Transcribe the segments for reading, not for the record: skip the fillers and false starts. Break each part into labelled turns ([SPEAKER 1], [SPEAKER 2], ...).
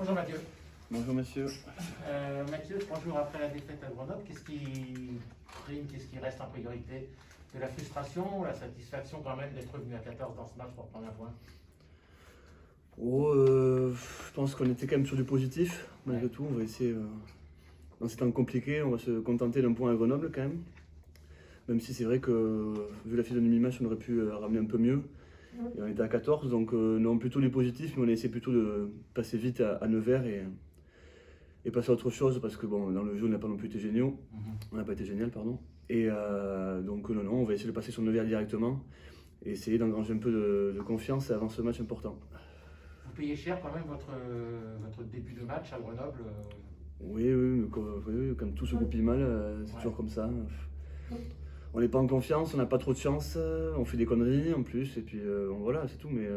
[SPEAKER 1] Bonjour Mathieu.
[SPEAKER 2] Bonjour monsieur.
[SPEAKER 1] Mathieu, 3 jours après la défaite à Grenoble, qu'est-ce qui prime, qu'est-ce qui reste en priorité? De la frustration ou la satisfaction quand même d'être revenu à 14 dans ce match pour prendre un point?
[SPEAKER 2] Je pense qu'on était quand même sur du positif, malgré tout. On va essayer, dans ces temps compliqués, on va se contenter d'un point à Grenoble quand même. Même si c'est vrai que, vu la physionomie match, on aurait pu ramener un peu mieux. Et on était à 14, donc non, plutôt du positif, mais on a essayé plutôt de passer vite à Nevers et passer à autre chose, parce que bon, dans le jeu, on n'a pas non plus été géniaux. On n'a pas été génial, pardon. Et donc non, on va essayer de passer sur Nevers directement et essayer d'engranger un peu de confiance avant ce match important.
[SPEAKER 1] Vous payez cher quand même votre début de match à Grenoble.
[SPEAKER 2] Oui, comme tout se goupille mal, c'est toujours comme ça. On n'est pas en confiance, on n'a pas trop de chance, on fait des conneries en plus, et puis voilà, c'est tout. Mais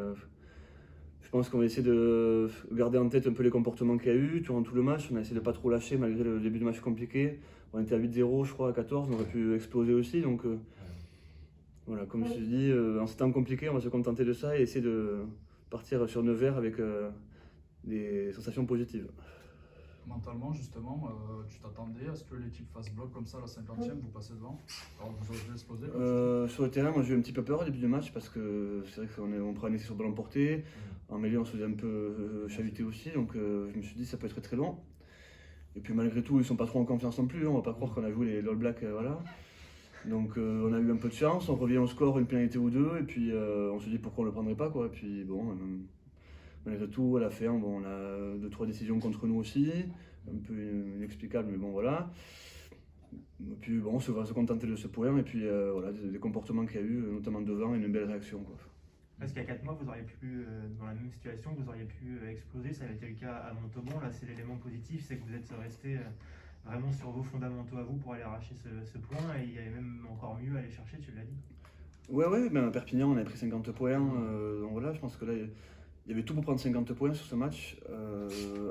[SPEAKER 2] je pense qu'on va essayer de garder en tête un peu les comportements qu'il y a eu durant tout le match. On a essayé de ne pas trop lâcher malgré le début de match compliqué. On était à 8-0, je crois, à 14, on aurait pu exploser aussi. Donc voilà, comme je te dis, en ces temps compliqués, on va se contenter de ça et essayer de partir sur Nevers avec des sensations positives.
[SPEAKER 3] Mentalement, justement, tu t'attendais à ce que l'équipe fasse bloc comme ça à la 50e, vous passez devant? Alors vous auriez explosé
[SPEAKER 2] Sur le terrain, moi j'ai eu un petit peu peur au début du match parce que c'est vrai qu'on prend un essai sur ballon porté. En mêlée, on se faisait un peu chahuter aussi, donc je me suis dit ça peut être très long. Et puis malgré tout, ils sont pas trop en confiance non plus, hein. On va pas croire qu'on a joué les All Blacks, voilà. Donc on a eu un peu de chance, on revient au score, une pénalité ou deux, et puis on se dit pourquoi on le prendrait pas, quoi. Et puis bon, malgré tout, à la fin, bon, on a 2-3 décisions contre nous aussi, un peu inexplicables, mais bon voilà. Et puis bon, on va se contenter de ce point, et puis voilà, des comportements qu'il y a eu, notamment devant, et une belle réaction, quoi.
[SPEAKER 4] Parce qu'il y a 4 mois, vous auriez pu, dans la même situation, vous auriez pu exploser. Ça avait été le cas à Montauban. Là, c'est l'élément positif, c'est que vous êtes resté vraiment sur vos fondamentaux à vous pour aller arracher ce point. Et il y avait même encore mieux à aller chercher, tu l'as dit.
[SPEAKER 2] Ouais, ben à Perpignan, on avait pris 50 points. Donc voilà, je pense que là, il y avait tout pour prendre 50 points sur ce match.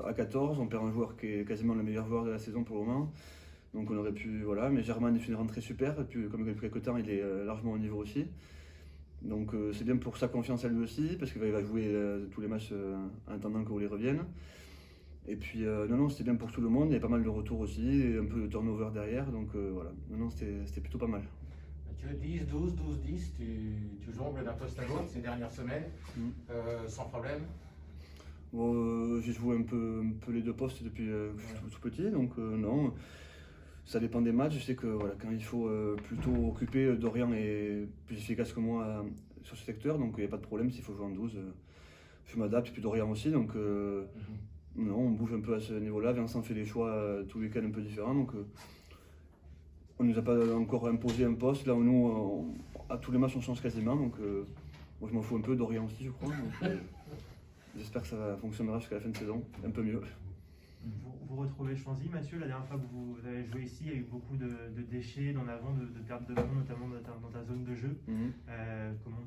[SPEAKER 2] À 14, on perd un joueur qui est quasiment le meilleur joueur de la saison pour le moment. Donc on aurait pu, voilà, mais Germain fait une rentrée super. Et puis comme depuis quelques temps, il est largement au niveau aussi. Donc c'est bien pour sa confiance à lui aussi, parce qu'il va jouer tous les matchs en attendant que les reviennent. Et puis non, c'était bien pour tout le monde, il y avait pas mal de retours aussi, et un peu de turnover derrière, donc voilà, non, c'était plutôt pas mal.
[SPEAKER 1] Tu veux 10, 12, 12, 10, tu jongles d'un poste à l'autre ces dernières semaines, sans problème?
[SPEAKER 2] Bon, j'ai joué un peu les deux postes depuis que je suis tout petit, donc non. Ça dépend des matchs, je sais que voilà, quand il faut plutôt occuper, Dorian est plus efficace que moi sur ce secteur, donc il n'y a pas de problème s'il faut jouer en 12. Je m'adapte, et puis Dorian aussi, donc non, on bouge un peu à ce niveau-là. Vincent fait des choix tous les week-ends un peu différents, donc on ne nous a pas encore imposé un poste. Là où nous, à tous les matchs, on change quasiment, donc moi je m'en fous un peu, Dorian aussi je crois. J'espère que ça fonctionnera jusqu'à la fin de saison, un peu mieux.
[SPEAKER 4] Vous retrouvez Chanzy, Mathieu, la dernière fois que vous avez joué ici, il y a eu beaucoup de déchets, d'en avant, de pertes de ballon, notamment dans ta zone de jeu. Comment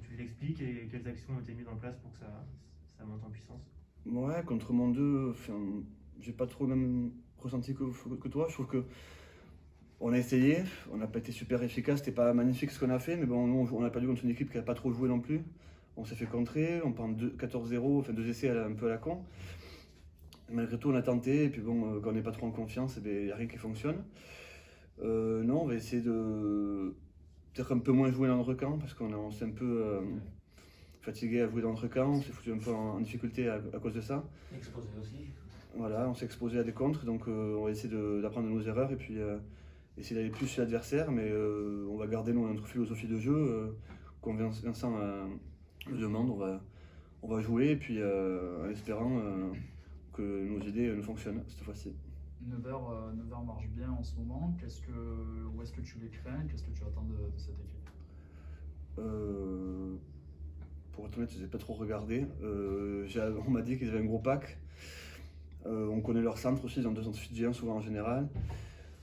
[SPEAKER 4] tu l'expliques et quelles actions ont été mises en place pour que ça monte en puissance?
[SPEAKER 2] Ouais, contre Mont 2, j'ai pas trop le même ressenti que toi. Je trouve que on a essayé, on n'a pas été super efficace, c'était pas magnifique ce qu'on a fait, mais bon, nous, on a perdu contre une équipe qui n'a pas trop joué non plus. On s'est fait contrer, on prend 14-0, enfin 2 essais un peu à la con. Malgré tout, on a tenté, et puis bon, quand on n'est pas trop en confiance, il n'y a rien qui fonctionne. Non, on va essayer de peut-être un peu moins jouer dans le recamp, parce qu'on s'est un peu fatigué à jouer dans le recamp, on s'est foutu un peu en difficulté à cause de ça.
[SPEAKER 1] Exposé aussi.
[SPEAKER 2] Voilà, on s'est exposé à des contres, donc on va essayer d'apprendre de nos erreurs, et puis essayer d'aller plus chez l'adversaire, mais on va garder notre philosophie de jeu. Quand Vincent le demande, on va jouer, et puis en espérant que nos idées nous fonctionnent cette fois-ci.
[SPEAKER 3] Nevers marche bien en ce moment. Où est-ce que tu les crains? Qu'est-ce que tu attends de cette équipe?
[SPEAKER 2] Pour être honnête, je ne les ai pas trop regardés. On m'a dit qu'ils avaient un gros pack. On connaît leur centre aussi, ils ont 2 centres fidjiens souvent en général.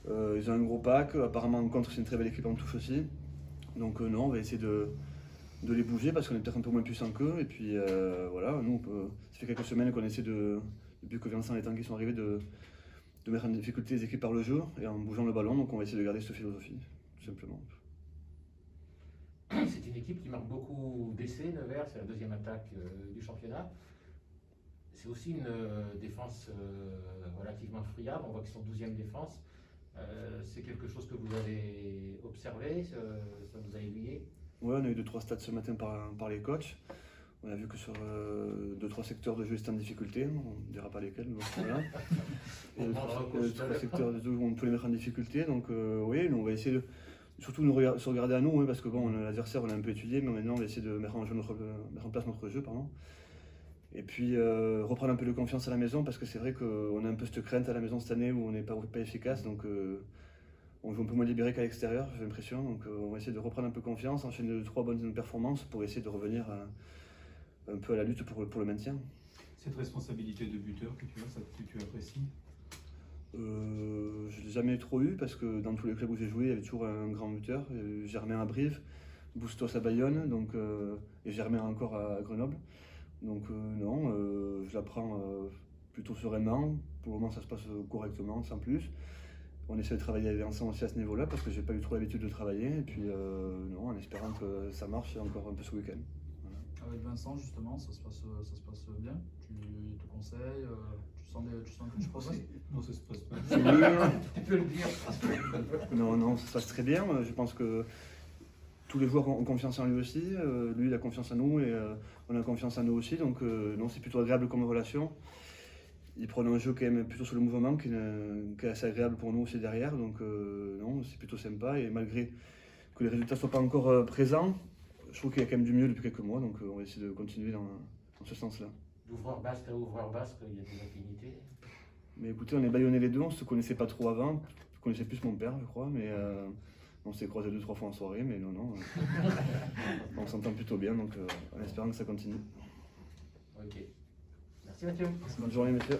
[SPEAKER 2] Ils ont un gros pack. Apparemment, en contre, c'est une très belle équipe en touche aussi. Donc non, on va essayer de les bouger parce qu'on est peut-être un peu moins puissant qu'eux. Et puis voilà, nous, ça fait quelques semaines qu'on essaie depuis que Vincent et Tanguy sont arrivés, de mettre en difficulté les équipes par le jeu et en bougeant le ballon. Donc on va essayer de garder cette philosophie, tout simplement.
[SPEAKER 1] C'est une équipe qui marque beaucoup d'essais, Nevers, c'est la 2e attaque du championnat. c'est aussi une défense relativement friable. On voit qu'ils sont 12e défense. C'est quelque chose que vous avez observé, ça vous a aiguillé?
[SPEAKER 2] Ouais, on a eu 2-3 stats ce matin par les coachs. On a vu que sur 2-3 secteurs de jeu, c'était en difficulté. On ne dira pas lesquels. Donc voilà. Et 3 secteurs de jeu où on peut les mettre en difficulté. Donc oui, nous, on va essayer de surtout se regarder à nous, hein, parce que bon, l'adversaire, on a un peu étudié, mais maintenant, on va essayer de mettre en place notre jeu. Pardon. Et puis reprendre un peu de confiance à la maison, parce que c'est vrai qu'on a un peu cette crainte à la maison cette année où on n'est pas efficace. Donc on joue un peu moins libéré qu'à l'extérieur, j'ai l'impression. Donc on va essayer de reprendre un peu confiance, enchaîner 2-3 bonnes performances pour essayer de revenir un peu à la lutte pour le maintien.
[SPEAKER 5] Cette responsabilité de buteur que tu as, ça que tu apprécies?
[SPEAKER 2] Je ne l'ai jamais trop eu, parce que dans tous les clubs où j'ai joué, il y avait toujours un grand buteur. Germain à Brive, Bustos à Bayonne, donc, et Germain encore à Grenoble. Donc non, je la prends plutôt sereinement. Pour le moment, ça se passe correctement, sans plus. On essaie de travailler avec Vincent aussi à ce niveau-là, parce que j'ai pas eu trop l'habitude de travailler. Et puis non, en espérant que ça marche encore un peu ce week-end. Voilà.
[SPEAKER 3] Avec Vincent, justement, ça se passe bien. Il te conseille, tu sens que tu progresses?
[SPEAKER 5] Non, ça se passe pas.
[SPEAKER 1] Tu peux le dire.
[SPEAKER 2] Non, ça se passe très bien. Je pense que tous les joueurs ont confiance en lui aussi. Lui, il a confiance en nous, et on a confiance en nous aussi. Donc non, c'est plutôt agréable comme relation. Il prend un jeu quand même plutôt sur le mouvement, qui est assez agréable pour nous aussi derrière. Donc non, c'est plutôt sympa. Et malgré que les résultats ne soient pas encore présents, je trouve qu'il y a quand même du mieux depuis quelques mois. Donc on va essayer de continuer dans ce sens-là.
[SPEAKER 1] D'ouvreur basque à ouvreur basque, il y a des affinités.
[SPEAKER 2] Mais écoutez, on est bayonnais les deux, on ne se connaissait pas trop avant. Je connaissais plus mon père, je crois, mais on s'est croisés 2-3 fois en soirée, mais non, on s'entend plutôt bien, donc en espérant que ça continue.
[SPEAKER 1] Ok. Merci Mathieu.
[SPEAKER 2] Bonne journée, messieurs.